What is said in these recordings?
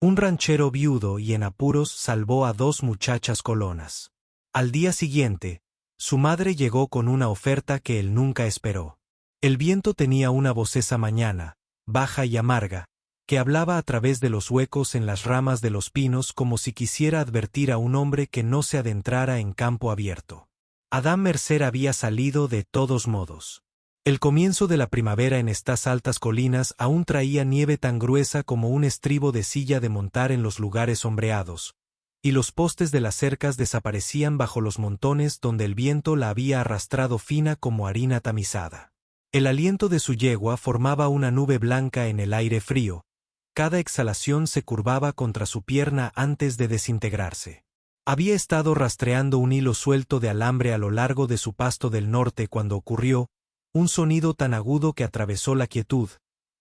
Un ranchero viudo y en apuros salvó a dos muchachas colonas. Al día siguiente, su madre llegó con una oferta que él nunca esperó. El viento tenía una voz esa mañana, baja y amarga, que hablaba a través de los huecos en las ramas de los pinos como si quisiera advertir a un hombre que no se adentrara en campo abierto. Adam Mercer había salido de todos modos. El comienzo de la primavera en estas altas colinas aún traía nieve tan gruesa como un estribo de silla de montar en los lugares sombreados, y los postes de las cercas desaparecían bajo los montones donde el viento la había arrastrado fina como harina tamizada. El aliento de su yegua formaba una nube blanca en el aire frío. Cada exhalación se curvaba contra su pierna antes de desintegrarse. Había estado rastreando un hilo suelto de alambre a lo largo de su pasto del norte cuando ocurrió un sonido tan agudo que atravesó la quietud,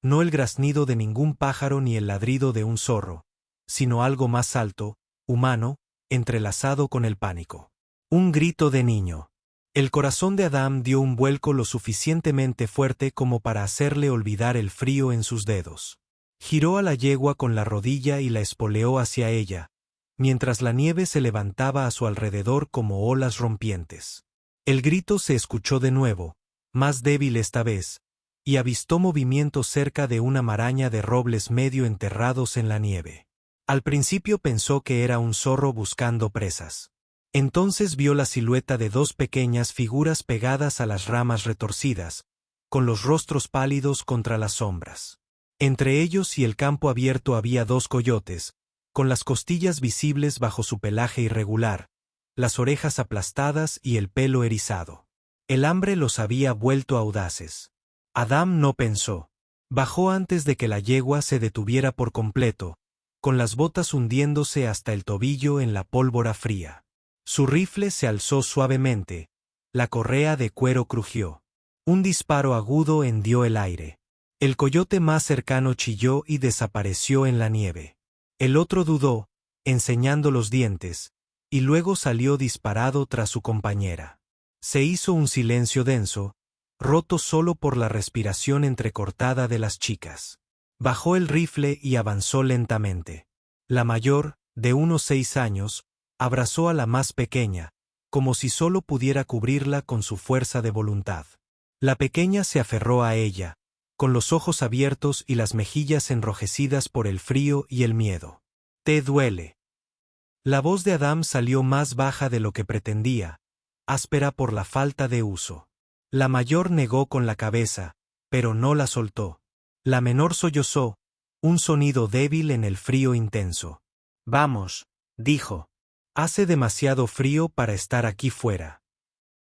no el graznido de ningún pájaro ni el ladrido de un zorro, sino algo más alto, humano, entrelazado con el pánico. Un grito de niño. El corazón de Adam dio un vuelco lo suficientemente fuerte como para hacerle olvidar el frío en sus dedos. Giró a la yegua con la rodilla y la espoleó hacia ella, mientras la nieve se levantaba a su alrededor como olas rompientes. El grito se escuchó de nuevo, más débil esta vez, y avistó movimiento cerca de una maraña de robles medio enterrados en la nieve. Al principio pensó que era un zorro buscando presas. Entonces vio la silueta de dos pequeñas figuras pegadas a las ramas retorcidas, con los rostros pálidos contra las sombras. Entre ellos y el campo abierto había dos coyotes, con las costillas visibles bajo su pelaje irregular, las orejas aplastadas y el pelo erizado. El hambre los había vuelto audaces. Adam no pensó. Bajó antes de que la yegua se detuviera por completo, con las botas hundiéndose hasta el tobillo en la pólvora fría. Su rifle se alzó suavemente, la correa de cuero crujió. Un disparo agudo hendió el aire. El coyote más cercano chilló y desapareció en la nieve. El otro dudó, enseñando los dientes, y luego salió disparado tras su compañera. Se hizo un silencio denso, roto solo por la respiración entrecortada de las chicas. Bajó el rifle y avanzó lentamente. La mayor, de unos 6 años, abrazó a la más pequeña, como si solo pudiera cubrirla con su fuerza de voluntad. La pequeña se aferró a ella, con los ojos abiertos y las mejillas enrojecidas por el frío y el miedo. «¿Te duele?». La voz de Adam salió más baja de lo que pretendía, áspera por la falta de uso. La mayor negó con la cabeza, pero no la soltó. La menor sollozó, un sonido débil en el frío intenso. «Vamos», dijo. «Hace demasiado frío para estar aquí fuera».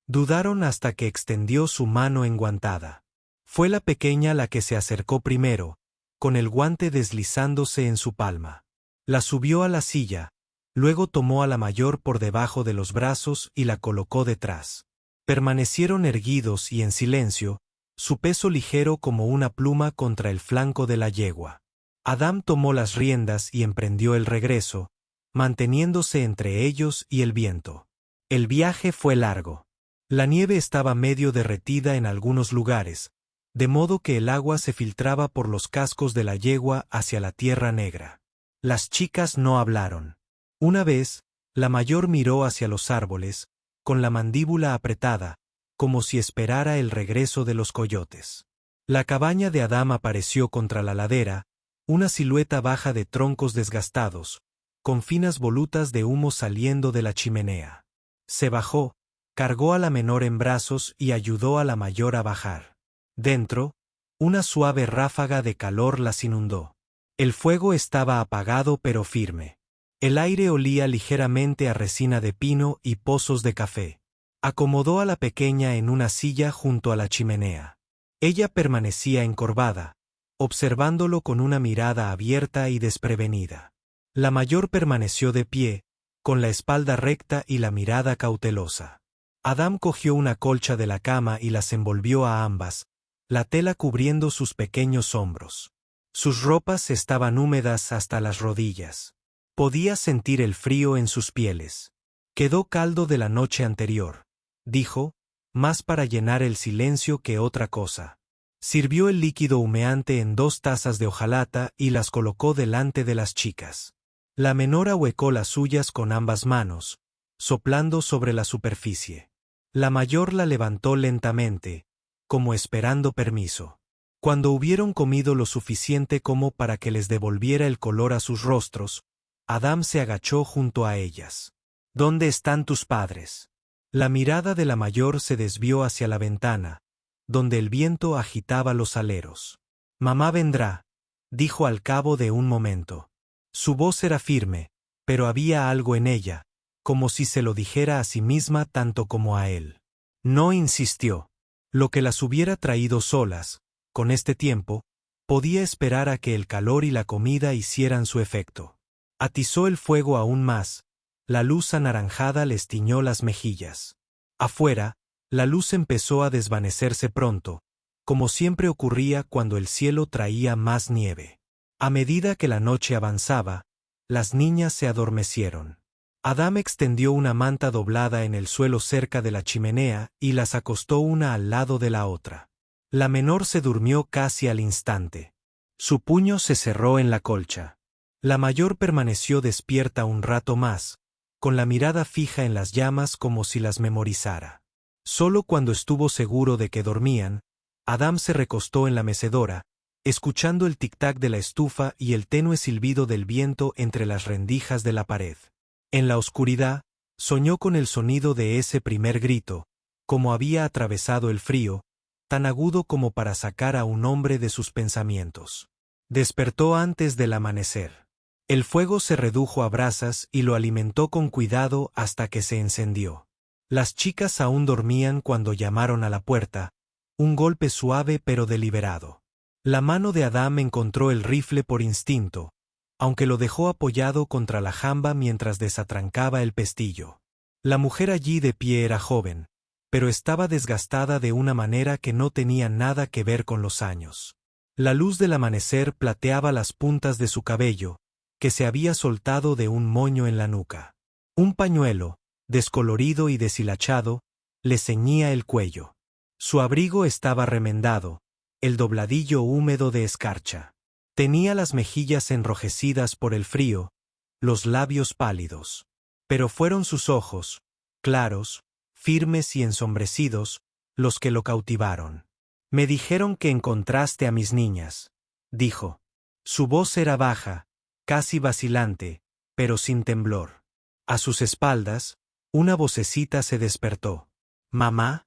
Dudaron hasta que extendió su mano enguantada. Fue la pequeña la que se acercó primero, con el guante deslizándose en su palma. La subió a la silla, luego tomó a la mayor por debajo de los brazos y la colocó detrás. Permanecieron erguidos y en silencio, su peso ligero como una pluma contra el flanco de la yegua. Adam tomó las riendas y emprendió el regreso, manteniéndose entre ellos y el viento. El viaje fue largo. La nieve estaba medio derretida en algunos lugares, de modo que el agua se filtraba por los cascos de la yegua hacia la tierra negra. Las chicas no hablaron. Una vez, la mayor miró hacia los árboles, con la mandíbula apretada, como si esperara el regreso de los coyotes. La cabaña de Adam apareció contra la ladera, una silueta baja de troncos desgastados, con finas volutas de humo saliendo de la chimenea. Se bajó, cargó a la menor en brazos y ayudó a la mayor a bajar. Dentro, una suave ráfaga de calor las inundó. El fuego estaba apagado pero firme. El aire olía ligeramente a resina de pino y pozos de café. Acomodó a la pequeña en una silla junto a la chimenea. Ella permanecía encorvada, observándolo con una mirada abierta y desprevenida. La mayor permaneció de pie, con la espalda recta y la mirada cautelosa. Adam cogió una colcha de la cama y las envolvió a ambas, la tela cubriendo sus pequeños hombros. Sus ropas estaban húmedas hasta las rodillas. Podía sentir el frío en sus pieles. «Quedó caldo de la noche anterior», dijo, más para llenar el silencio que otra cosa. Sirvió el líquido humeante en 2 tazas de hojalata y las colocó delante de las chicas. La menor ahuecó las suyas con ambas manos, soplando sobre la superficie. La mayor la levantó lentamente, como esperando permiso. Cuando hubieron comido lo suficiente como para que les devolviera el color a sus rostros, Adam se agachó junto a ellas. ¿Dónde están tus padres? La mirada de la mayor se desvió hacia la ventana, donde el viento agitaba los aleros. Mamá vendrá, dijo al cabo de un momento. Su voz era firme, pero había algo en ella, como si se lo dijera a sí misma tanto como a él. No insistió. Lo que las hubiera traído solas, con este tiempo, podía esperar a que el calor y la comida hicieran su efecto. Atizó el fuego aún más, la luz anaranjada les tiñó las mejillas. Afuera, la luz empezó a desvanecerse pronto, como siempre ocurría cuando el cielo traía más nieve. A medida que la noche avanzaba, las niñas se adormecieron. Adam extendió una manta doblada en el suelo cerca de la chimenea y las acostó una al lado de la otra. La menor se durmió casi al instante. Su puño se cerró en la colcha. La mayor permaneció despierta un rato más, con la mirada fija en las llamas como si las memorizara. Solo cuando estuvo seguro de que dormían, Adam se recostó en la mecedora, escuchando el tic-tac de la estufa y el tenue silbido del viento entre las rendijas de la pared. En la oscuridad, soñó con el sonido de ese primer grito, como había atravesado el frío, tan agudo como para sacar a un hombre de sus pensamientos. Despertó antes del amanecer. El fuego se redujo a brasas y lo alimentó con cuidado hasta que se encendió. Las chicas aún dormían cuando llamaron a la puerta, un golpe suave pero deliberado. La mano de Adam encontró el rifle por instinto, aunque lo dejó apoyado contra la jamba mientras desatrancaba el pestillo. La mujer allí de pie era joven, pero estaba desgastada de una manera que no tenía nada que ver con los años. La luz del amanecer plateaba las puntas de su cabello, que se había soltado de un moño en la nuca. Un pañuelo, descolorido y deshilachado, le ceñía el cuello. Su abrigo estaba remendado, el dobladillo húmedo de escarcha. Tenía las mejillas enrojecidas por el frío, los labios pálidos. Pero fueron sus ojos, claros, firmes y ensombrecidos, los que lo cautivaron. Me dijeron que encontraste a mis niñas, dijo. Su voz era baja, casi vacilante, pero sin temblor. A sus espaldas, una vocecita se despertó. ¿Mamá?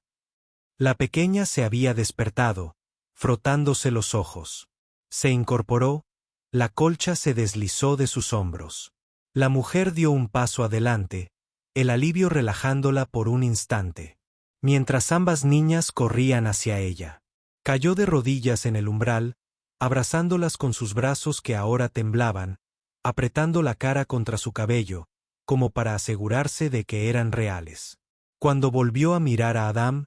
La pequeña se había despertado, frotándose los ojos. Se incorporó, la colcha se deslizó de sus hombros. La mujer dio un paso adelante, el alivio relajándola por un instante, mientras ambas niñas corrían hacia ella. Cayó de rodillas en el umbral, abrazándolas con sus brazos que ahora temblaban, apretando la cara contra su cabello, como para asegurarse de que eran reales. Cuando volvió a mirar a Adam,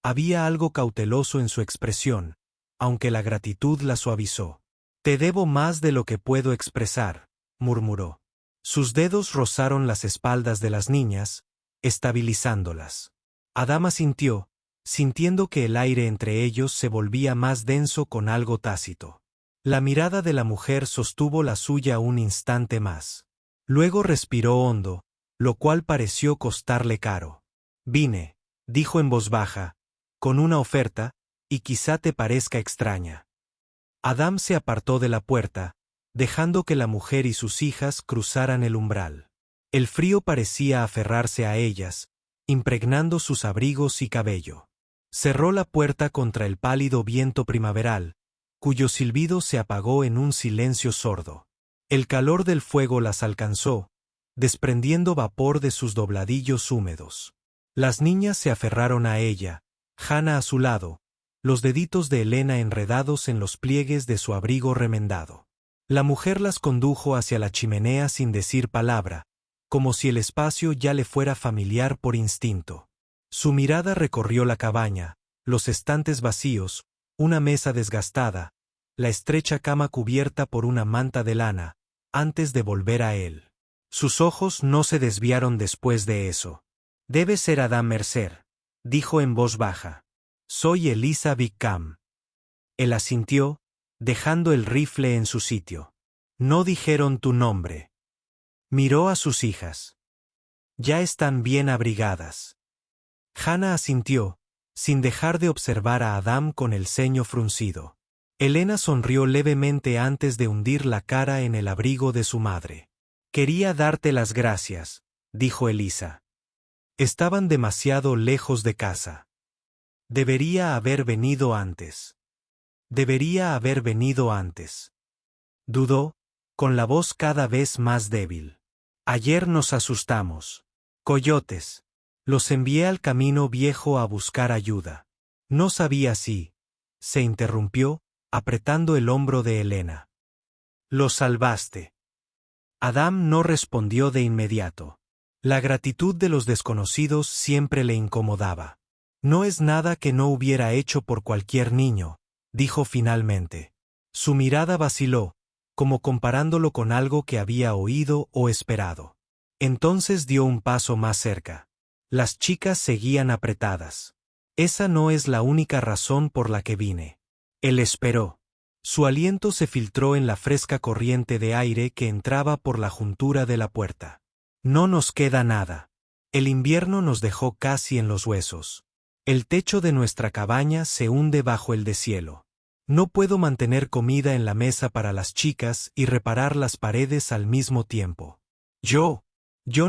había algo cauteloso en su expresión, aunque la gratitud la suavizó. Te debo más de lo que puedo expresar, murmuró. Sus dedos rozaron las espaldas de las niñas, estabilizándolas. Adam asintió, sintiendo que el aire entre ellos se volvía más denso con algo tácito. La mirada de la mujer sostuvo la suya un instante más. Luego respiró hondo, lo cual pareció costarle caro. Vine, dijo en voz baja, con una oferta, y quizá te parezca extraña. Adam se apartó de la puerta, dejando que la mujer y sus hijas cruzaran el umbral. El frío parecía aferrarse a ellas, impregnando sus abrigos y cabello. Cerró la puerta contra el pálido viento primaveral, cuyo silbido se apagó en un silencio sordo. El calor del fuego las alcanzó, desprendiendo vapor de sus dobladillos húmedos. Las niñas se aferraron a ella, Hannah a su lado, los deditos de Elena enredados en los pliegues de su abrigo remendado. La mujer las condujo hacia la chimenea sin decir palabra, como si el espacio ya le fuera familiar por instinto. Su mirada recorrió la cabaña, los estantes vacíos, una mesa desgastada, la estrecha cama cubierta por una manta de lana, antes de volver a él. Sus ojos no se desviaron después de eso. Debe ser Adam Mercer, dijo en voz baja. Soy Elisa Wickham. Él asintió, dejando el rifle en su sitio. No dijeron tu nombre. Miró a sus hijas. Ya están bien abrigadas. Hannah asintió, sin dejar de observar a Adam con el ceño fruncido. Elena sonrió levemente antes de hundir la cara en el abrigo de su madre. Quería darte las gracias, dijo Elisa. Estaban demasiado lejos de casa. Debería haber venido antes. Debería haber venido antes. Dudó, con la voz cada vez más débil. Ayer nos asustamos. Coyotes. Los envié al camino viejo a buscar ayuda. No sabía si. Se interrumpió, apretando el hombro de Elena. Los salvaste. Adam no respondió de inmediato. La gratitud de los desconocidos siempre le incomodaba. No es nada que no hubiera hecho por cualquier niño, dijo finalmente. Su mirada vaciló, como comparándolo con algo que había oído o esperado. Entonces dio un paso más cerca. Las chicas seguían apretadas. Esa no es la única razón por la que vine. Él esperó. Su aliento se filtró en la fresca corriente de aire que entraba por la juntura de la puerta. No nos queda nada. El invierno nos dejó casi en los huesos. El techo de nuestra cabaña se hunde bajo el deshielo. No puedo mantener comida en la mesa para las chicas y reparar las paredes al mismo tiempo. Yo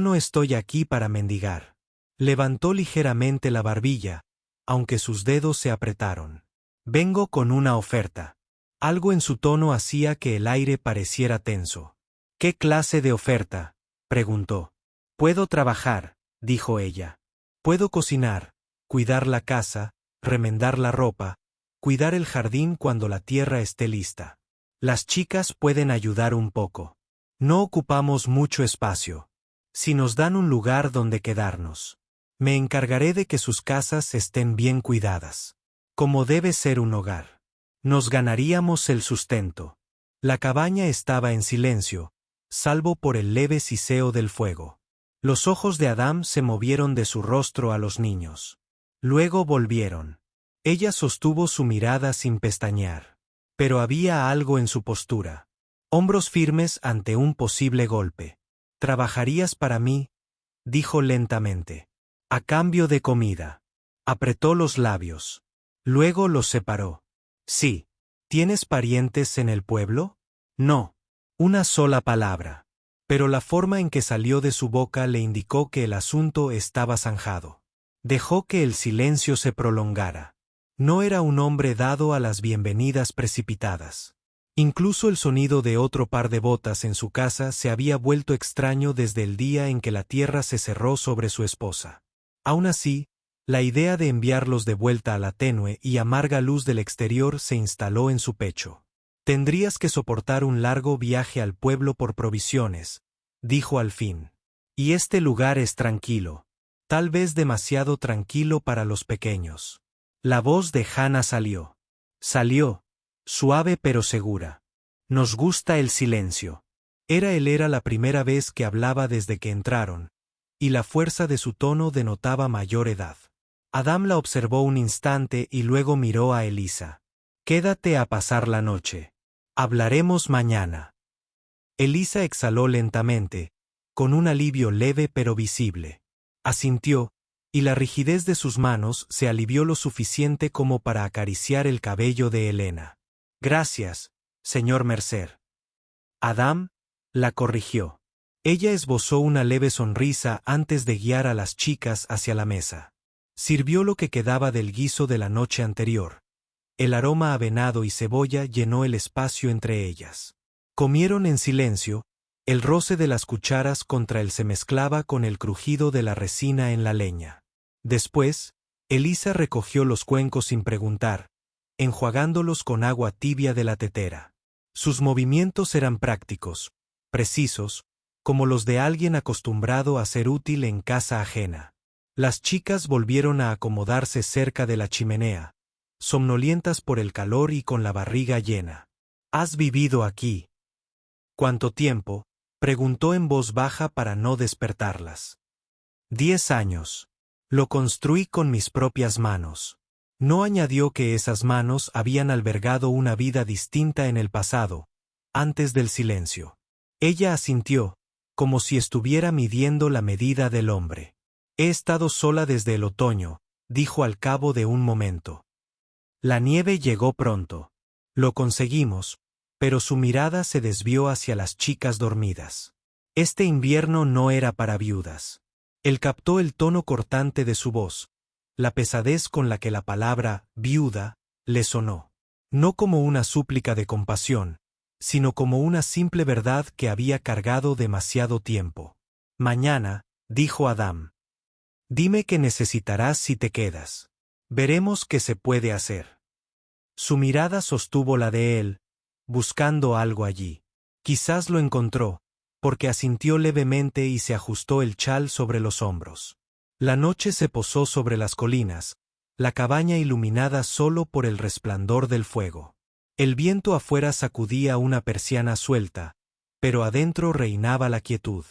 no estoy aquí para mendigar. Levantó ligeramente la barbilla, aunque sus dedos se apretaron. Vengo con una oferta. Algo en su tono hacía que el aire pareciera tenso. ¿Qué clase de oferta?, preguntó. Puedo trabajar, dijo ella. Puedo cocinar, cuidar la casa, remendar la ropa, cuidar el jardín cuando la tierra esté lista. Las chicas pueden ayudar un poco. No ocupamos mucho espacio. Si nos dan un lugar donde quedarnos, me encargaré de que sus casas estén bien cuidadas. Como debe ser un hogar. Nos ganaríamos el sustento. La cabaña estaba en silencio, salvo por el leve siseo del fuego. Los ojos de Adam se movieron de su rostro a los niños. Luego volvieron. Ella sostuvo su mirada sin pestañear. Pero había algo en su postura. Hombros firmes ante un posible golpe. «¿Trabajarías para mí?», dijo lentamente. «A cambio de comida». Apretó los labios. Luego los separó. «Sí. ¿Tienes parientes en el pueblo?». «No». Una sola palabra. Pero la forma en que salió de su boca le indicó que el asunto estaba zanjado. Dejó que el silencio se prolongara. No era un hombre dado a las bienvenidas precipitadas. Incluso el sonido de otro par de botas en su casa se había vuelto extraño desde el día en que la tierra se cerró sobre su esposa. Aún así, la idea de enviarlos de vuelta a la tenue y amarga luz del exterior se instaló en su pecho. «Tendrías que soportar un largo viaje al pueblo por provisiones», dijo al fin. «Y este lugar es tranquilo. Tal vez demasiado tranquilo para los pequeños». La voz de Hannah salió. Salió, suave pero segura. «Nos gusta el silencio». Era la primera vez que hablaba desde que entraron, y la fuerza de su tono denotaba mayor edad. Adam la observó un instante y luego miró a Elisa. «Quédate a pasar la noche. Hablaremos mañana». Elisa exhaló lentamente, con un alivio leve pero visible. Asintió, y la rigidez de sus manos se alivió lo suficiente como para acariciar el cabello de Elena. «Gracias, señor Mercer». Adam la corrigió. Ella esbozó una leve sonrisa antes de guiar a las chicas hacia la mesa. Sirvió lo que quedaba del guiso de la noche anterior. El aroma a venado y cebolla llenó el espacio entre ellas. Comieron en silencio. El roce de las cucharas contra él se mezclaba con el crujido de la resina en la leña. Después, Elisa recogió los cuencos sin preguntar, enjuagándolos con agua tibia de la tetera. Sus movimientos eran prácticos, precisos, como los de alguien acostumbrado a ser útil en casa ajena. Las chicas volvieron a acomodarse cerca de la chimenea, somnolientas por el calor y con la barriga llena. «¿Has vivido aquí?». «¿Cuánto tiempo?», preguntó en voz baja para no despertarlas. «10 años. Lo construí con mis propias manos». No añadió que esas manos habían albergado una vida distinta en el pasado, antes del silencio. Ella asintió, como si estuviera midiendo la medida del hombre. He estado sola desde el otoño, dijo al cabo de un momento. La nieve llegó pronto. Lo conseguimos, pero su mirada se desvió hacia las chicas dormidas. Este invierno no era para viudas. Él captó el tono cortante de su voz, la pesadez con la que la palabra viuda le sonó. No como una súplica de compasión, sino como una simple verdad que había cargado demasiado tiempo. Mañana, dijo Adam. Dime qué necesitarás si te quedas. Veremos qué se puede hacer. Su mirada sostuvo la de él, buscando algo allí. Quizás lo encontró, porque asintió levemente y se ajustó el chal sobre los hombros. La noche se posó sobre las colinas, la cabaña iluminada solo por el resplandor del fuego. El viento afuera sacudía una persiana suelta, pero adentro reinaba la quietud.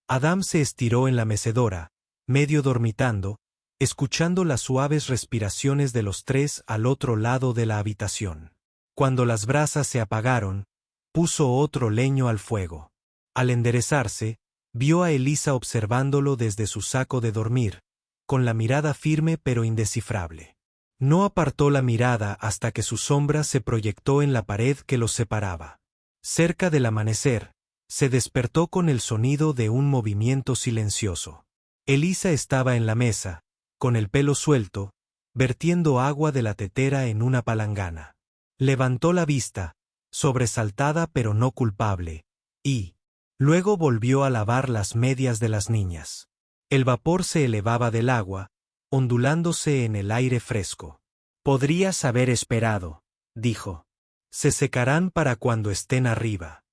Adam se estiró en la mecedora, medio dormitando, escuchando las suaves respiraciones de los tres al otro lado de la habitación. Cuando las brasas se apagaron, puso otro leño al fuego. Al enderezarse, vio a Elisa observándolo desde su saco de dormir, con la mirada firme pero indescifrable. No apartó la mirada hasta que su sombra se proyectó en la pared que los separaba. Cerca del amanecer, se despertó con el sonido de un movimiento silencioso. Elisa estaba en la mesa, con el pelo suelto, vertiendo agua de la tetera en una palangana. Levantó la vista, sobresaltada pero no culpable, y luego volvió a lavar las medias de las niñas. El vapor se elevaba del agua, ondulándose en el aire fresco. Podrías haber esperado, dijo. Se secarán para cuando estén arriba.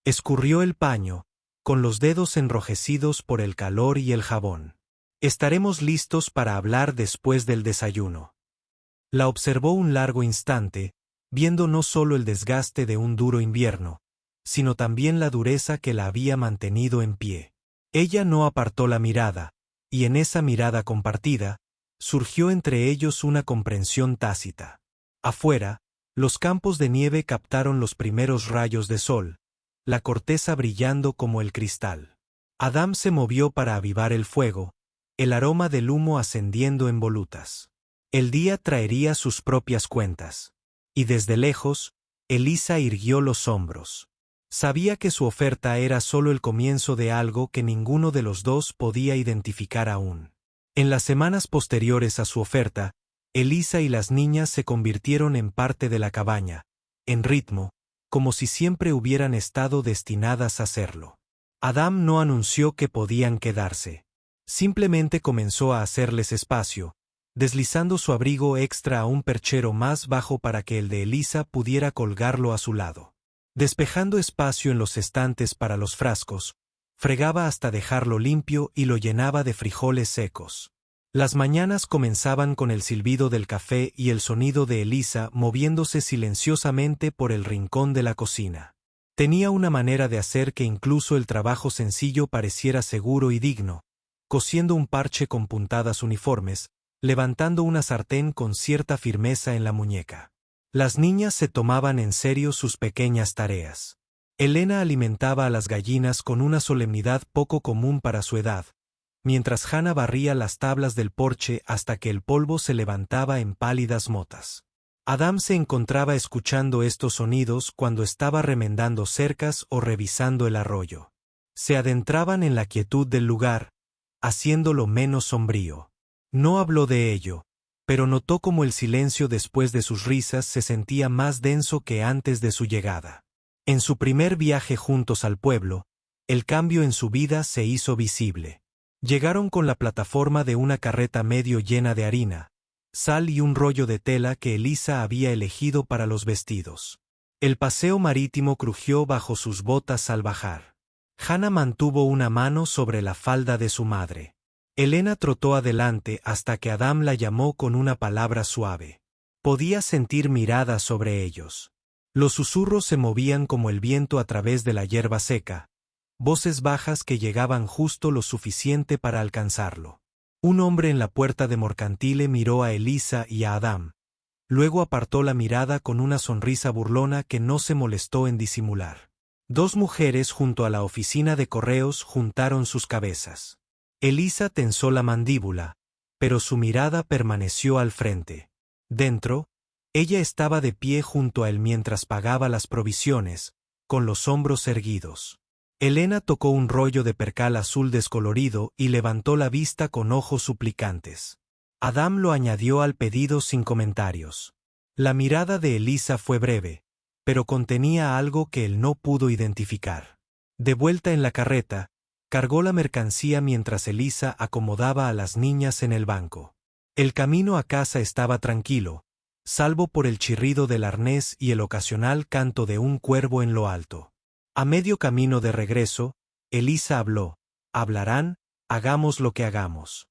Escurrió el paño, con los dedos enrojecidos por el calor y el jabón. Estaremos listos para hablar después del desayuno. La observó un largo instante, viendo no solo el desgaste de un duro invierno, sino también la dureza que la había mantenido en pie. Ella no apartó la mirada, y en esa mirada compartida, surgió entre ellos una comprensión tácita. Afuera, los campos de nieve captaron los primeros rayos de sol, la corteza brillando como el cristal. Adam se movió para avivar el fuego, el aroma del humo ascendiendo en volutas. El día traería sus propias cuentas. Y desde lejos, Elisa irguió los hombros. Sabía que su oferta era solo el comienzo de algo que ninguno de los dos podía identificar aún. En las semanas posteriores a su oferta, Elisa y las niñas se convirtieron en parte de la cabaña, en ritmo, como si siempre hubieran estado destinadas a serlo. Adam no anunció que podían quedarse. Simplemente comenzó a hacerles espacio, deslizando su abrigo extra a un perchero más bajo para que el de Elisa pudiera colgarlo a su lado. Despejando espacio en los estantes para los frascos, fregaba hasta dejarlo limpio y lo llenaba de frijoles secos. Las mañanas comenzaban con el silbido del café y el sonido de Elisa moviéndose silenciosamente por el rincón de la cocina. Tenía una manera de hacer que incluso el trabajo sencillo pareciera seguro y digno, cosiendo un parche con puntadas uniformes, levantando una sartén con cierta firmeza en la muñeca. Las niñas se tomaban en serio sus pequeñas tareas. Elena alimentaba a las gallinas con una solemnidad poco común para su edad, mientras Hannah barría las tablas del porche hasta que el polvo se levantaba en pálidas motas. Adam se encontraba escuchando estos sonidos cuando estaba remendando cercas o revisando el arroyo. Se adentraban en la quietud del lugar, haciéndolo menos sombrío. No habló de ello, pero notó cómo el silencio después de sus risas se sentía más denso que antes de su llegada. En su primer viaje juntos al pueblo, el cambio en su vida se hizo visible. Llegaron con la plataforma de una carreta medio llena de harina, sal y un rollo de tela que Elisa había elegido para los vestidos. El paseo marítimo crujió bajo sus botas al bajar. Hannah mantuvo una mano sobre la falda de su madre. Elena trotó adelante hasta que Adam la llamó con una palabra suave. Podía sentir miradas sobre ellos. Los susurros se movían como el viento a través de la hierba seca, voces bajas que llegaban justo lo suficiente para alcanzarlo. Un hombre en la puerta de Morcantile miró a Elisa y a Adam. Luego apartó la mirada con una sonrisa burlona que no se molestó en disimular. Dos mujeres junto a la oficina de correos juntaron sus cabezas. Elisa tensó la mandíbula, pero su mirada permaneció al frente. Dentro, ella estaba de pie junto a él mientras pagaba las provisiones, con los hombros erguidos. Elena tocó un rollo de percal azul descolorido y levantó la vista con ojos suplicantes. Adam lo añadió al pedido sin comentarios. La mirada de Elisa fue breve, pero contenía algo que él no pudo identificar. De vuelta en la carreta, cargó la mercancía mientras Elisa acomodaba a las niñas en el banco. El camino a casa estaba tranquilo, salvo por el chirrido del arnés y el ocasional canto de un cuervo en lo alto. A medio camino de regreso, Elisa habló: «Hablarán, hagamos lo que hagamos».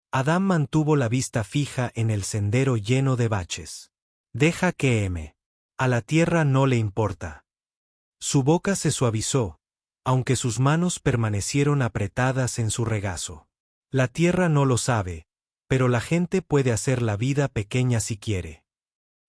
Adam mantuvo la vista fija en el sendero lleno de baches. «Deja que eme. A la tierra no le importa». Su boca se suavizó, aunque sus manos permanecieron apretadas en su regazo. «La tierra no lo sabe, pero la gente puede hacer la vida pequeña si quiere».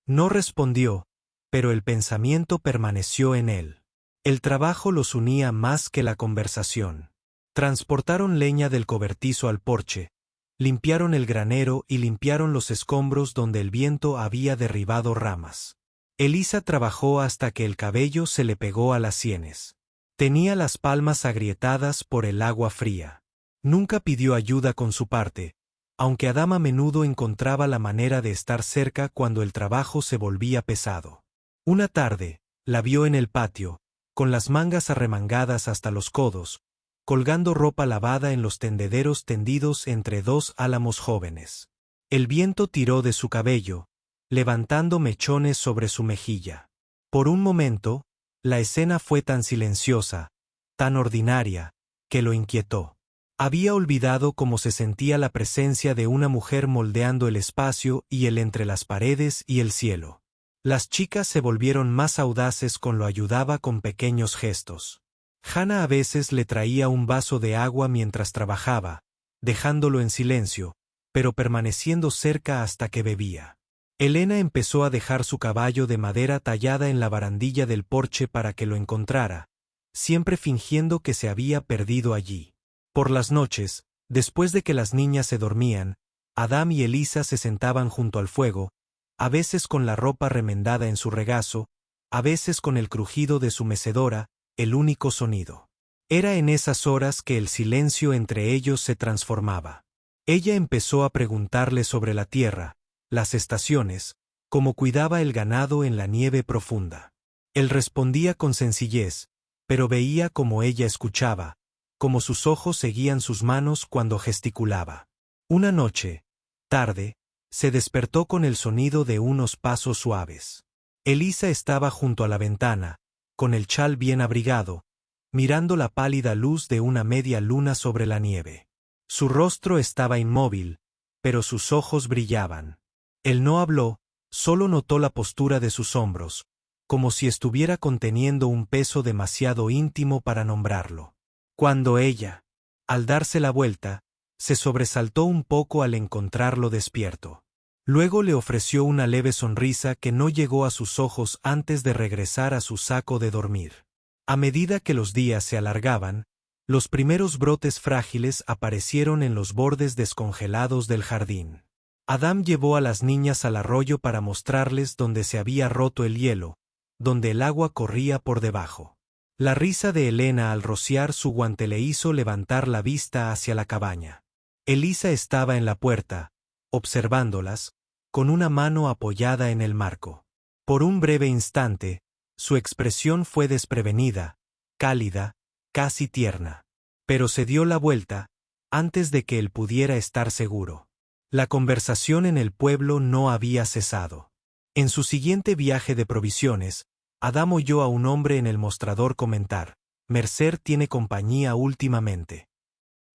No respondió, pero el pensamiento permaneció en él. El trabajo los unía más que la conversación. Transportaron leña del cobertizo al porche, limpiaron el granero y limpiaron los escombros donde el viento había derribado ramas. Elisa trabajó hasta que el cabello se le pegó a las sienes. Tenía las palmas agrietadas por el agua fría. Nunca pidió ayuda con su parte, aunque Adam a menudo encontraba la manera de estar cerca cuando el trabajo se volvía pesado. Una tarde, la vio en el patio, con las mangas arremangadas hasta los codos, colgando ropa lavada en los tendederos tendidos entre dos álamos jóvenes. El viento tiró de su cabello, levantando mechones sobre su mejilla. Por un momento, la escena fue tan silenciosa, tan ordinaria, que lo inquietó. Había olvidado cómo se sentía la presencia de una mujer moldeando el espacio y el entre las paredes y el cielo. Las chicas se volvieron más audaces con lo ayudaba con pequeños gestos. Hannah a veces le traía un vaso de agua mientras trabajaba, dejándolo en silencio, pero permaneciendo cerca hasta que bebía. Elena empezó a dejar su caballo de madera tallada en la barandilla del porche para que lo encontrara, siempre fingiendo que se había perdido allí. Por las noches, después de que las niñas se dormían, Adam y Elisa se sentaban junto al fuego, a veces con la ropa remendada en su regazo, a veces con el crujido de su mecedora, el único sonido. Era en esas horas que el silencio entre ellos se transformaba. Ella empezó a preguntarle sobre la tierra, las estaciones, cómo cuidaba el ganado en la nieve profunda. Él respondía con sencillez, pero veía cómo ella escuchaba, cómo sus ojos seguían sus manos cuando gesticulaba. Una noche, tarde, se despertó con el sonido de unos pasos suaves. Elisa estaba junto a la ventana, con el chal bien abrigado, mirando la pálida luz de una media luna sobre la nieve. Su rostro estaba inmóvil, pero sus ojos brillaban. Él no habló, solo notó la postura de sus hombros, como si estuviera conteniendo un peso demasiado íntimo para nombrarlo. Cuando ella, al darse la vuelta, se sobresaltó un poco al encontrarlo despierto. Luego le ofreció una leve sonrisa que no llegó a sus ojos antes de regresar a su saco de dormir. A medida que los días se alargaban, los primeros brotes frágiles aparecieron en los bordes descongelados del jardín. Adam llevó a las niñas al arroyo para mostrarles dónde se había roto el hielo, donde el agua corría por debajo. La risa de Elena al rociar su guante le hizo levantar la vista hacia la cabaña. Elisa estaba en la puerta, observándolas, con una mano apoyada en el marco. Por un breve instante, su expresión fue desprevenida, cálida, casi tierna. Pero se dio la vuelta, antes de que él pudiera estar seguro. La conversación en el pueblo no había cesado. En su siguiente viaje de provisiones, Adam oyó a un hombre en el mostrador comentar: «Mercer tiene compañía últimamente».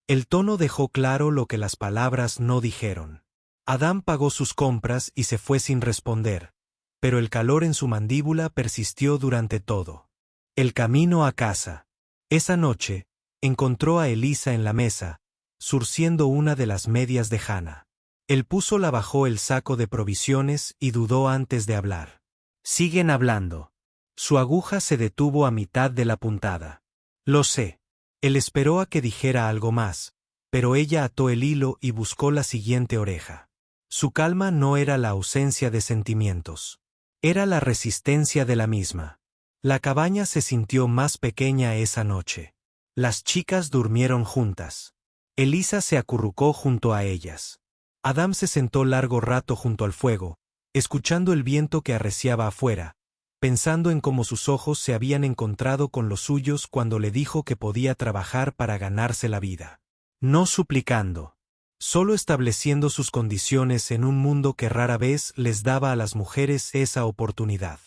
El tono dejó claro lo que las palabras no dijeron. Adam pagó sus compras y se fue sin responder, pero el calor en su mandíbula persistió durante todo el camino a casa. Esa noche, encontró a Elisa en la mesa, zurciendo una de las medias de Hannah. El puso la bajó el saco de provisiones y dudó antes de hablar. «Siguen hablando». Su aguja se detuvo a mitad de la puntada. «Lo sé». Él esperó a que dijera algo más, pero ella ató el hilo y buscó la siguiente oreja. Su calma no era la ausencia de sentimientos. Era la resistencia de la misma. La cabaña se sintió más pequeña esa noche. Las chicas durmieron juntas. Elisa se acurrucó junto a ellas. Adam se sentó largo rato junto al fuego, escuchando el viento que arreciaba afuera, pensando en cómo sus ojos se habían encontrado con los suyos cuando le dijo que podía trabajar para ganarse la vida. No suplicando, solo estableciendo sus condiciones en un mundo que rara vez les daba a las mujeres esa oportunidad.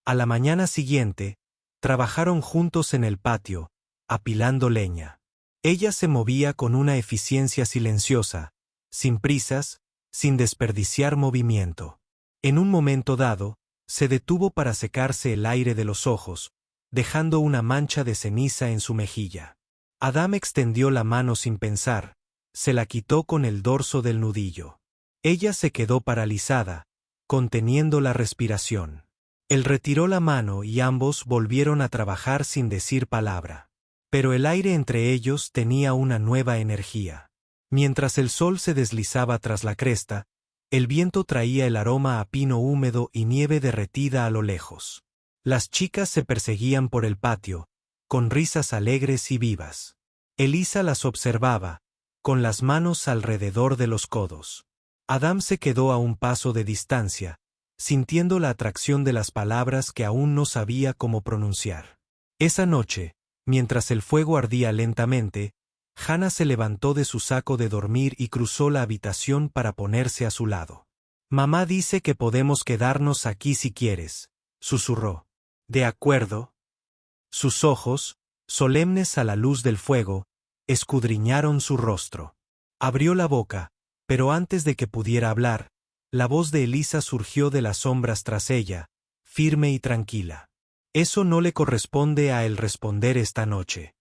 A la mañana siguiente, trabajaron juntos en el patio, apilando leña. Ella se movía con una eficiencia silenciosa, sin prisas, sin desperdiciar movimiento. En un momento dado, se detuvo para secarse el aire de los ojos, dejando una mancha de ceniza en su mejilla. Adam extendió la mano sin pensar, se la quitó con el dorso del nudillo. Ella se quedó paralizada, conteniendo la respiración. Él retiró la mano y ambos volvieron a trabajar sin decir palabra. Pero el aire entre ellos tenía una nueva energía. Mientras el sol se deslizaba tras la cresta, el viento traía el aroma a pino húmedo y nieve derretida a lo lejos. Las chicas se perseguían por el patio, con risas alegres y vivas. Elisa las observaba, con las manos alrededor de los codos. Adam se quedó a un paso de distancia, sintiendo la atracción de las palabras que aún no sabía cómo pronunciar. Esa noche, mientras el fuego ardía lentamente, Hannah se levantó de su saco de dormir y cruzó la habitación para ponerse a su lado. «Mamá dice que podemos quedarnos aquí si quieres», susurró. «¿De acuerdo?» Sus ojos, solemnes a la luz del fuego, escudriñaron su rostro. Abrió la boca, pero antes de que pudiera hablar, la voz de Elisa surgió de las sombras tras ella, firme y tranquila. «Eso no le corresponde a él responder esta noche».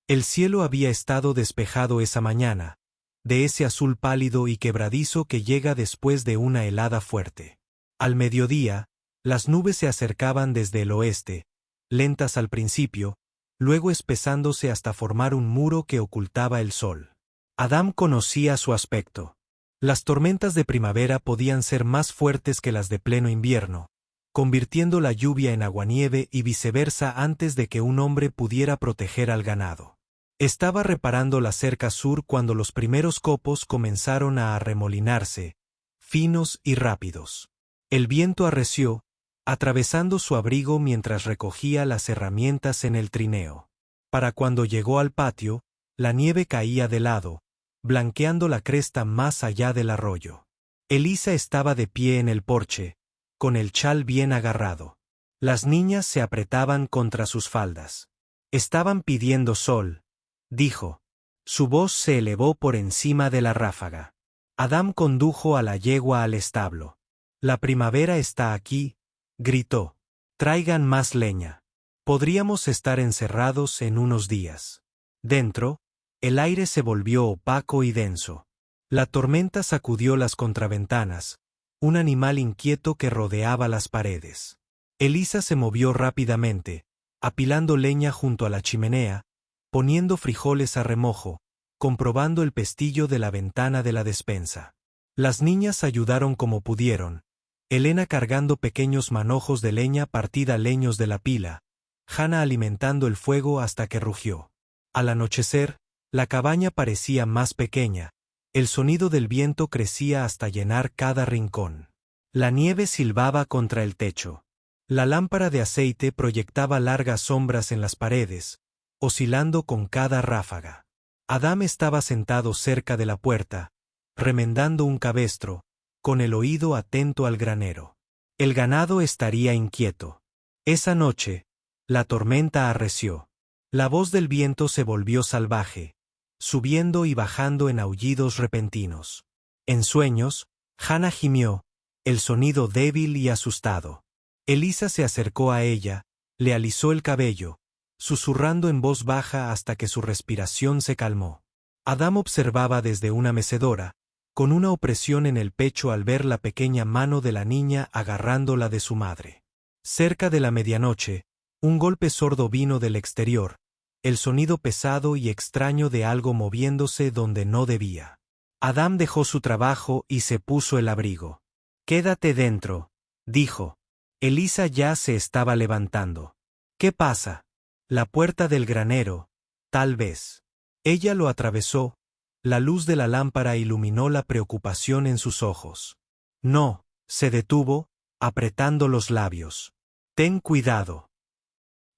El cielo había estado despejado esa mañana, de ese azul pálido y quebradizo que llega después de una helada fuerte. Al mediodía, las nubes se acercaban desde el oeste, lentas al principio, luego espesándose hasta formar un muro que ocultaba el sol. Adam conocía su aspecto. Las tormentas de primavera podían ser más fuertes que las de pleno invierno, convirtiendo la lluvia en aguanieve y viceversa antes de que un hombre pudiera proteger al ganado. Estaba reparando la cerca sur cuando los primeros copos comenzaron a arremolinarse, finos y rápidos. El viento arreció, atravesando su abrigo mientras recogía las herramientas en el trineo. Para cuando llegó al patio, la nieve caía de lado, blanqueando la cresta más allá del arroyo. Elisa estaba de pie en el porche, con el chal bien agarrado. Las niñas se apretaban contra sus faldas. «Estaban pidiendo sol», dijo. Su voz se elevó por encima de la ráfaga. Adam condujo a la yegua al establo. «La primavera está aquí», gritó. «Traigan más leña. Podríamos estar encerrados en unos días». Dentro, el aire se volvió opaco y denso. La tormenta sacudió las contraventanas, un animal inquieto que rodeaba las paredes. Elisa se movió rápidamente, apilando leña junto a la chimenea, poniendo frijoles a remojo, comprobando el pestillo de la ventana de la despensa. Las niñas ayudaron como pudieron, Elena cargando pequeños manojos de leña partida leños de la pila, Hannah alimentando el fuego hasta que rugió. Al anochecer, la cabaña parecía más pequeña, el sonido del viento crecía hasta llenar cada rincón. La nieve silbaba contra el techo. La lámpara de aceite proyectaba largas sombras en las paredes, oscilando con cada ráfaga. Adam estaba sentado cerca de la puerta, remendando un cabestro, con el oído atento al granero. El ganado estaría inquieto. Esa noche, la tormenta arreció. La voz del viento se volvió salvaje, subiendo y bajando en aullidos repentinos. En sueños, Hannah gimió, el sonido débil y asustado. Elisa se acercó a ella, le alisó el cabello, susurrando en voz baja hasta que su respiración se calmó. Adam observaba desde una mecedora, con una opresión en el pecho al ver la pequeña mano de la niña agarrando la de su madre. Cerca de la medianoche, un golpe sordo vino del exterior, el sonido pesado y extraño de algo moviéndose donde no debía. Adam dejó su trabajo y se puso el abrigo. «Quédate dentro», dijo. Elisa ya se estaba levantando. «¿Qué pasa?» «La puerta del granero, tal vez». Ella lo atravesó. La luz de la lámpara iluminó la preocupación en sus ojos. «No», se detuvo, apretando los labios. «Ten cuidado».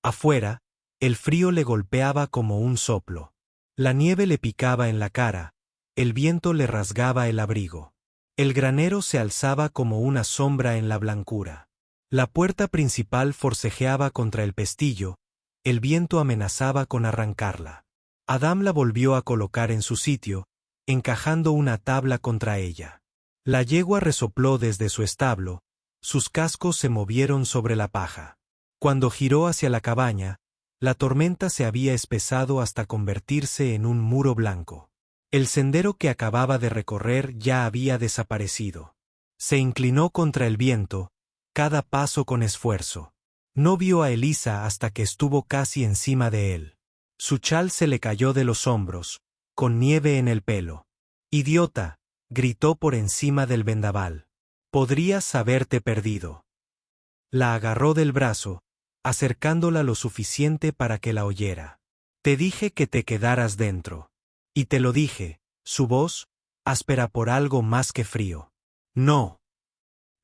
Afuera, el frío le golpeaba como un soplo. La nieve le picaba en la cara, el viento le rasgaba el abrigo. El granero se alzaba como una sombra en la blancura. La puerta principal forcejeaba contra el pestillo, el viento amenazaba con arrancarla. Adam la volvió a colocar en su sitio, encajando una tabla contra ella. La yegua resopló desde su establo, sus cascos se movieron sobre la paja. Cuando giró hacia la cabaña, la tormenta se había espesado hasta convertirse en un muro blanco. El sendero que acababa de recorrer ya había desaparecido. Se inclinó contra el viento, cada paso con esfuerzo. No vio a Elisa hasta que estuvo casi encima de él. Su chal se le cayó de los hombros, con nieve en el pelo. «Idiota», gritó por encima del vendaval. «Podrías haberte perdido». La agarró del brazo, acercándola lo suficiente para que la oyera. «Te dije que te quedaras dentro. Y te lo dije», su voz, áspera por algo más que frío. «No.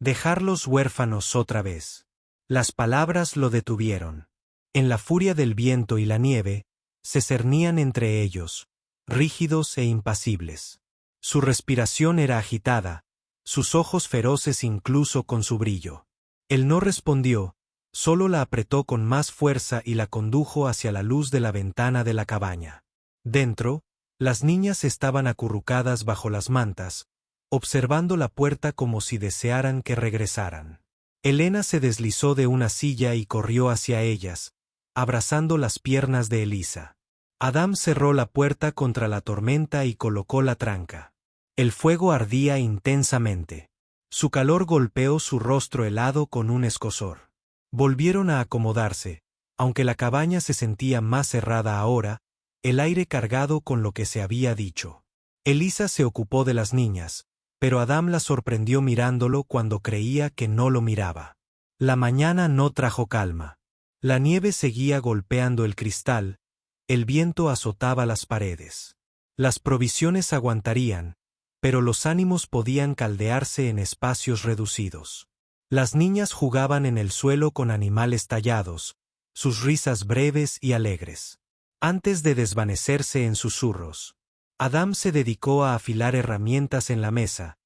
Dejarlos huérfanos otra vez». Las palabras lo detuvieron. En la furia del viento y la nieve, se cernían entre ellos, rígidos e impasibles. Su respiración era agitada, sus ojos feroces incluso con su brillo. Él no respondió, solo la apretó con más fuerza y la condujo hacia la luz de la ventana de la cabaña. Dentro, las niñas estaban acurrucadas bajo las mantas, observando la puerta como si desearan que regresaran. Elena se deslizó de una silla y corrió hacia ellas, abrazando las piernas de Elisa. Adam cerró la puerta contra la tormenta y colocó la tranca. El fuego ardía intensamente. Su calor golpeó su rostro helado con un escozor. Volvieron a acomodarse, aunque la cabaña se sentía más cerrada ahora, el aire cargado con lo que se había dicho. Elisa se ocupó de las niñas, pero Adam la sorprendió mirándolo cuando creía que no lo miraba. La mañana no trajo calma. La nieve seguía golpeando el cristal, el viento azotaba las paredes. Las provisiones aguantarían, pero los ánimos podían caldearse en espacios reducidos. Las niñas jugaban en el suelo con animales tallados, sus risas breves y alegres. Antes de desvanecerse en susurros, Adam se dedicó a afilar herramientas en la mesa,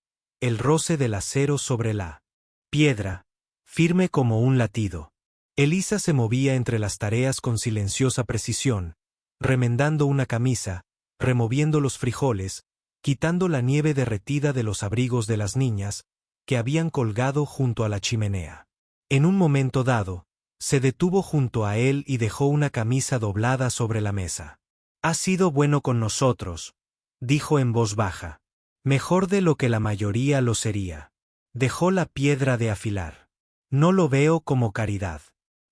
el roce del acero sobre la piedra, firme como un latido. Elisa se movía entre las tareas con silenciosa precisión, remendando una camisa, removiendo los frijoles, quitando la nieve derretida de los abrigos de las niñas, que habían colgado junto a la chimenea. En un momento dado, se detuvo junto a él y dejó una camisa doblada sobre la mesa. «Has sido bueno con nosotros», dijo en voz baja. «Mejor de lo que la mayoría lo sería». Dejó la piedra de afilar. «No lo veo como caridad».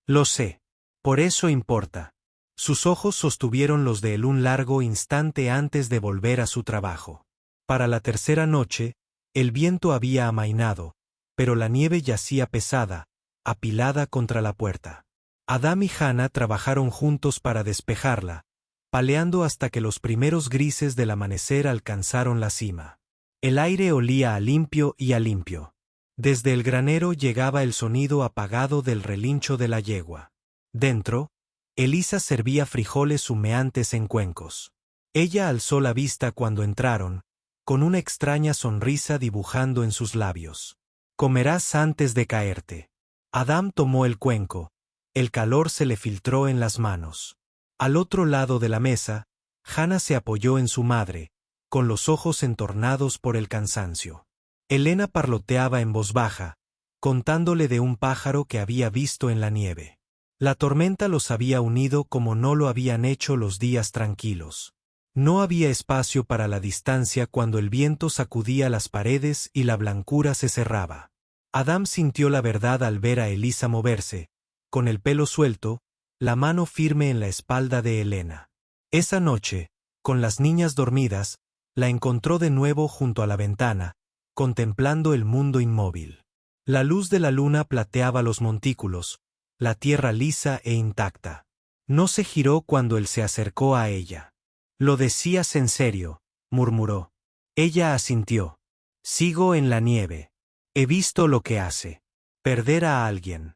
«Lo sé. Por eso importa». Sus ojos sostuvieron los de él un largo instante antes de volver a su trabajo. Para la tercera noche, el viento había amainado, pero la nieve yacía pesada, apilada contra la puerta. Adam y Hannah trabajaron juntos para despejarla, paleando hasta que los primeros grises del amanecer alcanzaron la cima. El aire olía a limpio y a limpio. Desde el granero llegaba el sonido apagado del relincho de la yegua. Dentro, Elisa servía frijoles humeantes en cuencos. Ella alzó la vista cuando entraron, con una extraña sonrisa dibujando en sus labios. «Comerás antes de caerte». Adam tomó el cuenco, el calor se le filtró en las manos. Al otro lado de la mesa, Hannah se apoyó en su madre, con los ojos entornados por el cansancio. Elena parloteaba en voz baja, contándole de un pájaro que había visto en la nieve. La tormenta los había unido como no lo habían hecho los días tranquilos. No había espacio para la distancia cuando el viento sacudía las paredes y la blancura se cerraba. Adam sintió la verdad al ver a Elisa moverse, con el pelo suelto, la mano firme en la espalda de Elena. Esa noche, con las niñas dormidas, la encontró de nuevo junto a la ventana, contemplando el mundo inmóvil. La luz de la luna plateaba los montículos, la tierra lisa e intacta. No se giró cuando él se acercó a ella. «Lo decías en serio», murmuró. Ella asintió. «Sigo en la nieve. He visto lo que hace. Perder a alguien.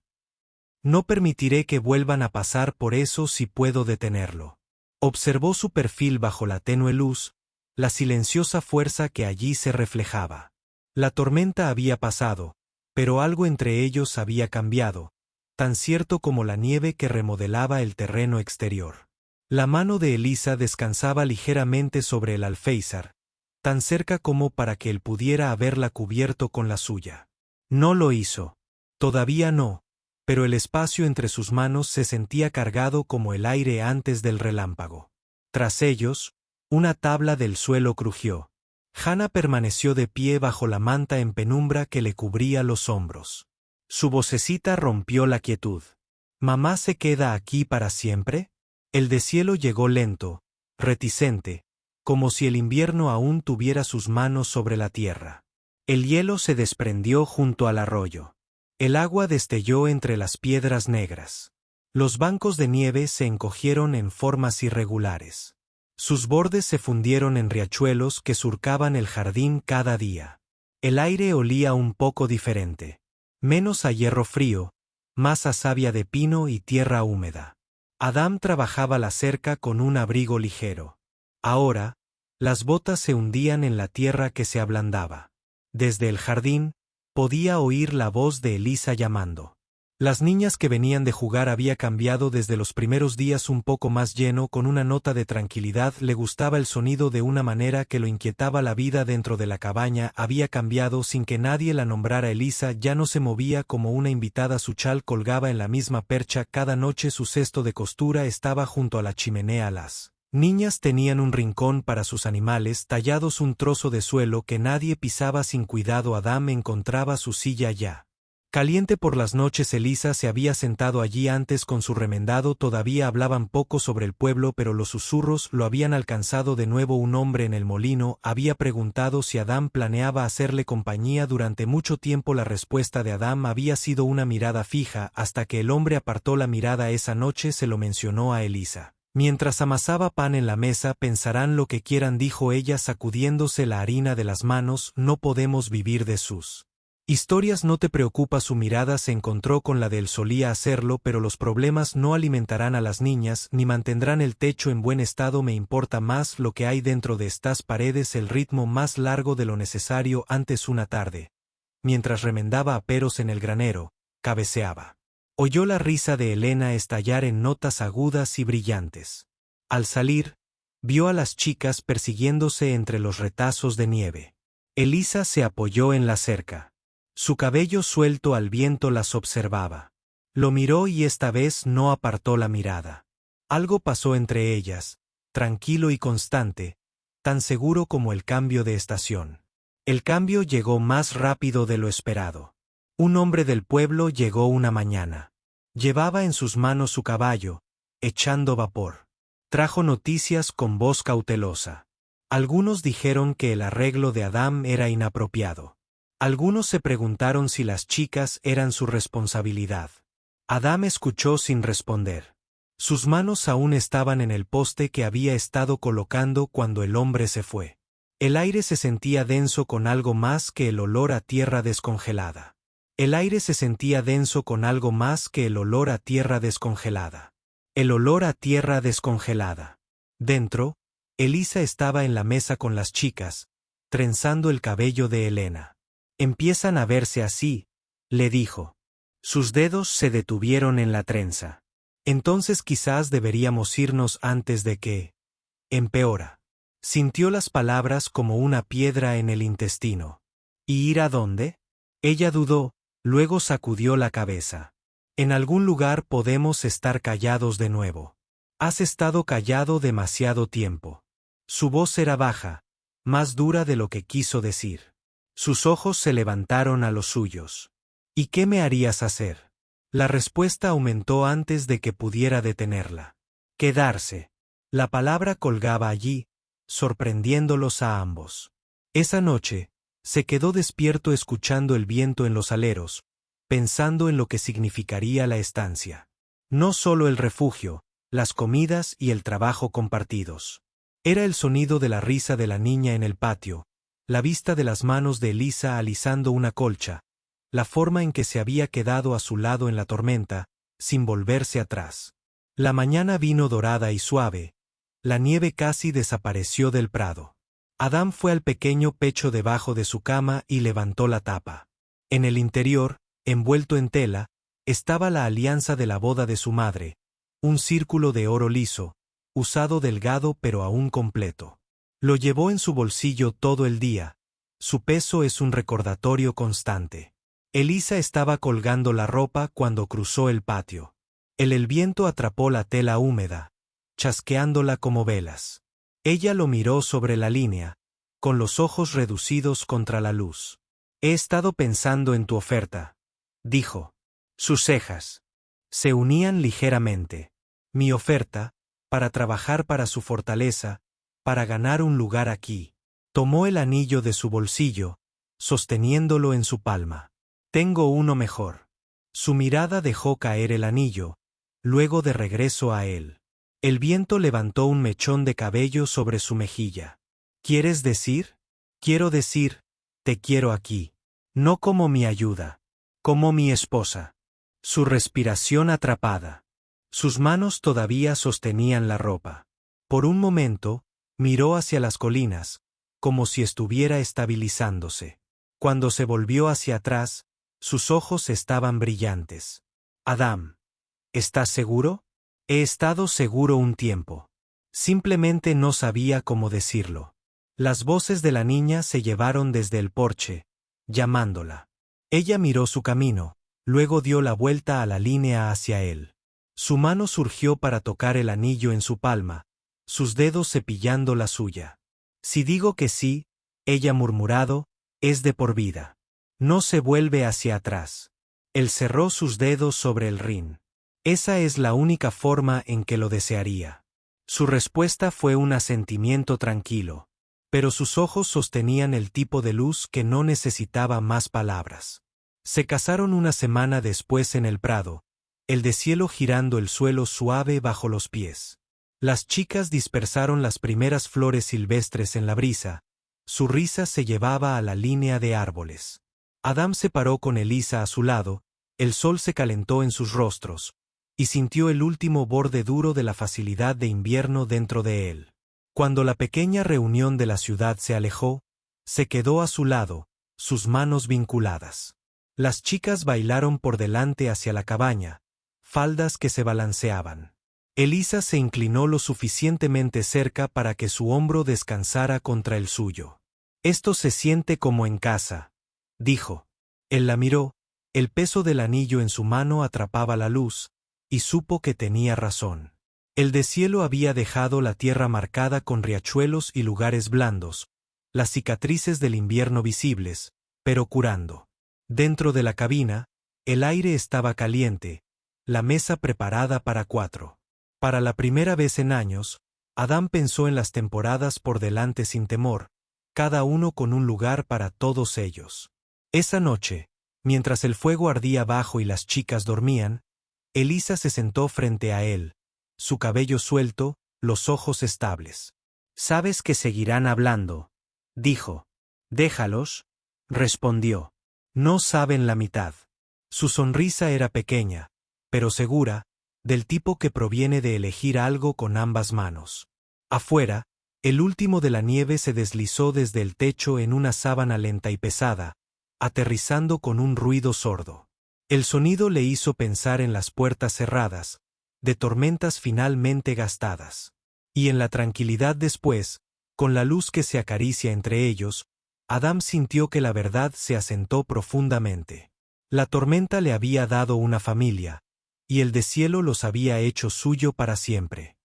No permitiré que vuelvan a pasar por eso si puedo detenerlo». Observó su perfil bajo la tenue luz, la silenciosa fuerza que allí se reflejaba. La tormenta había pasado, pero algo entre ellos había cambiado, tan cierto como la nieve que remodelaba el terreno exterior. La mano de Elisa descansaba ligeramente sobre el alféizar, tan cerca como para que él pudiera haberla cubierto con la suya. No lo hizo. Todavía no, pero el espacio entre sus manos se sentía cargado como el aire antes del relámpago. Tras ellos, una tabla del suelo crujió. Hannah permaneció de pie bajo la manta en penumbra que le cubría los hombros. Su vocecita rompió la quietud. «¿Mamá se queda aquí para siempre?» El deshielo llegó lento, reticente, como si el invierno aún tuviera sus manos sobre la tierra. El hielo se desprendió junto al arroyo. El agua destelló entre las piedras negras. Los bancos de nieve se encogieron en formas irregulares. Sus bordes se fundieron en riachuelos que surcaban el jardín cada día. El aire olía un poco diferente. Menos a hierro frío, más a savia de pino y tierra húmeda. Adam trabajaba la cerca con un abrigo ligero. Ahora, las botas se hundían en la tierra que se ablandaba. Desde el jardín, podía oír la voz de Elisa llamando. Las niñas que venían de jugar había cambiado desde los primeros días un poco más lleno con una nota de tranquilidad. Le gustaba el sonido de una manera que lo inquietaba. La vida dentro de la cabaña había cambiado sin que nadie la nombrara. Elisa ya no se movía como una invitada. Su chal colgaba en la misma percha cada noche. Su cesto de costura estaba junto a la chimenea. Las niñas tenían un rincón para sus animales, tallados un trozo de suelo que nadie pisaba sin cuidado. Adam encontraba su silla ya caliente por las noches. Elisa se había sentado allí antes con su remendado. Todavía hablaban poco sobre el pueblo, pero los susurros lo habían alcanzado. De nuevo un hombre en el molino había preguntado si Adam planeaba hacerle compañía. Durante mucho tiempo la respuesta de Adam había sido una mirada fija, hasta que el hombre apartó la mirada. Esa noche se lo mencionó a Elisa. Mientras amasaba pan en la mesa. «Pensarán lo que quieran», dijo ella sacudiéndose la harina de las manos. «No podemos vivir de sus historias». «No te preocupa». Su mirada se encontró con la de él. Solía hacerlo, pero los problemas no alimentarán a las niñas, ni mantendrán el techo en buen estado. Me importa más lo que hay dentro de estas paredes. El ritmo más largo de lo necesario. Antes, una tarde, mientras remendaba aperos en el granero, cabeceaba. Oyó la risa de Elena estallar en notas agudas y brillantes. Al salir, vio a las chicas persiguiéndose entre los retazos de nieve. Elisa se apoyó en la cerca. Su cabello suelto al viento las observaba. Lo miró y esta vez no apartó la mirada. Algo pasó entre ellas, tranquilo y constante, tan seguro como el cambio de estación. El cambio llegó más rápido de lo esperado. Un hombre del pueblo llegó una mañana. Llevaba en sus manos su caballo, echando vapor. Trajo noticias con voz cautelosa. Algunos dijeron que el arreglo de Adam era inapropiado. Algunos se preguntaron si las chicas eran su responsabilidad. Adam escuchó sin responder. Sus manos aún estaban en el poste que había estado colocando cuando el hombre se fue. El aire se sentía denso con algo más que el olor a tierra descongelada. El aire se sentía denso con algo más que el olor a tierra descongelada. El olor a tierra descongelada. Dentro, Elisa estaba en la mesa con las chicas, trenzando el cabello de Elena. «Empiezan a verse así», le dijo. Sus dedos se detuvieron en la trenza. «Entonces quizás deberíamos irnos antes de que empeora». Sintió las palabras como una piedra en el intestino. «¿Y ir a dónde?» Ella dudó, luego sacudió la cabeza. «En algún lugar podemos estar callados de nuevo. Has estado callado demasiado tiempo». Su voz era baja, más dura de lo que quiso decir. Sus ojos se levantaron a los suyos. ¿Y qué me harías hacer? La respuesta aumentó antes de que pudiera detenerla. Quedarse. La palabra colgaba allí, sorprendiéndolos a ambos. Esa noche, se quedó despierto escuchando el viento en los aleros, pensando en lo que significaría la estancia. No solo el refugio, las comidas y el trabajo compartidos. Era el sonido de la risa de la niña en el patio, la vista de las manos de Elisa alisando una colcha, la forma en que se había quedado a su lado en la tormenta, sin volverse atrás. La mañana vino dorada y suave, la nieve casi desapareció del prado. Adam fue al pequeño pecho debajo de su cama y levantó la tapa. En el interior, envuelto en tela, estaba la alianza de la boda de su madre, un círculo de oro liso, usado delgado pero aún completo. Lo llevó en su bolsillo todo el día. Su peso es un recordatorio constante. Elisa estaba colgando la ropa cuando cruzó el patio. El viento atrapó la tela húmeda, chasqueándola como velas. Ella lo miró sobre la línea, con los ojos reducidos contra la luz. He estado pensando en tu oferta, dijo. Sus cejas se unían ligeramente. Mi oferta, para trabajar para su fortaleza, para ganar un lugar aquí. Tomó el anillo de su bolsillo, sosteniéndolo en su palma. Tengo uno mejor. Su mirada dejó caer el anillo, luego de regreso a él. El viento levantó un mechón de cabello sobre su mejilla. ¿Quieres decir? Quiero decir, te quiero aquí. No como mi ayuda, como mi esposa. Su respiración atrapada. Sus manos todavía sostenían la ropa. Por un momento, miró hacia las colinas, como si estuviera estabilizándose. Cuando se volvió hacia atrás, sus ojos estaban brillantes. Adam, ¿estás seguro? He estado seguro un tiempo. Simplemente no sabía cómo decirlo. Las voces de la niña se llevaron desde el porche, llamándola. Ella miró su camino, luego dio la vuelta a la línea hacia él. Su mano surgió para tocar el anillo en su palma, sus dedos cepillando la suya. Si digo que sí, ella murmurado, es de por vida. No se vuelve hacia atrás. Él cerró sus dedos sobre el rin. Esa es la única forma en que lo desearía. Su respuesta fue un asentimiento tranquilo, pero sus ojos sostenían el tipo de luz que no necesitaba más palabras. Se casaron una semana después en el prado, el deshielo girando el suelo suave bajo los pies. Las chicas dispersaron las primeras flores silvestres en la brisa, su risa se llevaba a la línea de árboles. Adam se paró con Elisa a su lado, el sol se calentó en sus rostros, y sintió el último borde duro de la facilidad de invierno dentro de él. Cuando la pequeña reunión de la ciudad se alejó, se quedó a su lado, sus manos vinculadas. Las chicas bailaron por delante hacia la cabaña, faldas que se balanceaban. Elisa se inclinó lo suficientemente cerca para que su hombro descansara contra el suyo. Esto se siente como en casa, dijo. Él la miró, el peso del anillo en su mano atrapaba la luz, y supo que tenía razón. El deshielo había dejado la tierra marcada con riachuelos y lugares blandos, las cicatrices del invierno visibles, pero curando. Dentro de la cabina, el aire estaba caliente, la mesa preparada para 4. Para la primera vez en años, Adam pensó en las temporadas por delante sin temor, cada uno con un lugar para todos ellos. Esa noche, mientras el fuego ardía abajo y las chicas dormían, Elisa se sentó frente a él, su cabello suelto, los ojos estables. «Sabes que seguirán hablando», dijo. «Déjalos», respondió. «No saben la mitad». Su sonrisa era pequeña, pero segura, del tipo que proviene de elegir algo con ambas manos. Afuera, el último de la nieve se deslizó desde el techo en una sábana lenta y pesada, aterrizando con un ruido sordo. El sonido le hizo pensar en las puertas cerradas, de tormentas finalmente gastadas. Y en la tranquilidad después, con la luz que se acaricia entre ellos, Adam sintió que la verdad se asentó profundamente. La tormenta le había dado una familia, y el deshielo los había hecho suyo para siempre.